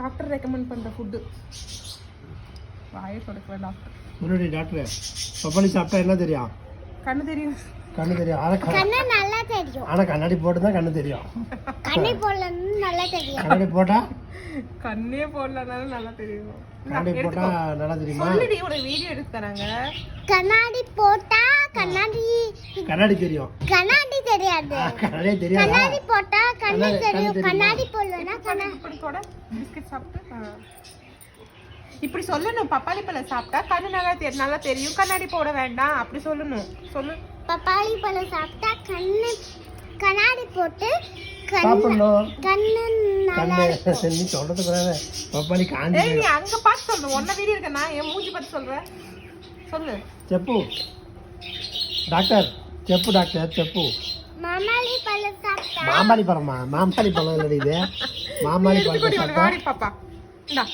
Doctor recommend பண்ற food. வாயை தொடக்கல doctor. முன்னாடி டாக்டர் பப்பாளி சாப்பிட்டா என்ன தெரியும்? கண்ணு தெரியும். கண்ணு தெரியும். கண்ணு நல்லா தெரியும். ஆனா கண்ணாடி போட்டு தான் கண்ணு தெரியும். கண்ணை போடலன்னு நல்லா தெரியும். கண்ணாடி போட்டா கண்ணே போடலனாலும் நல்லா தெரியும். கண்ணாடி போட்டா நல்லா தெரியுமா? சொல்லுடி, ஒரு வீடியோ எடுத்து தராங்க. கண்ணாடி போட்டா கண்ணாடி தெரியும். கண்ணாடி தெரியாது. கண்ணாடி தெரியாது. கண்ணாடி போட்டா கண்ணு தெரியும். கண்ணாடி போடலனா இப்படி கூட பிஸ்கட் சாப்பிட்டு இப்படி சொல்லணும். பப்பாளி பழம் சாப்பிட்டா கண்ணு நல்லா தெரியும், கண்ணாடி போட வேண்டாம் அப்படி சொல்லணும். சொல்லு. பப்பாளி பழம் சாப்பிட்டா கண்ணாடி போட்டு சாப்பிடணும். கண்ணு நல்லா இருக்கும். நீ சொல்றது கூடாது. பப்பாளி காஞ்சி. ஏய், நீ அங்க பார்த்து சொல்லு. ஒன்ன வீடியோ இருக்க, நான் என் மூஞ்சி பார்த்து சொல்றேன். சொல்லு. చెప్పు డాక్టర్, చెప్పు డాక్టర్, చెప్పు. மாமாளி பழம் சாப்பிட்டா மாமாளி பழமா? மாமாளி பழம் இல்லடி இது. மாமாளி பழம் சாப்பிட்டா பாப்பா இந்தா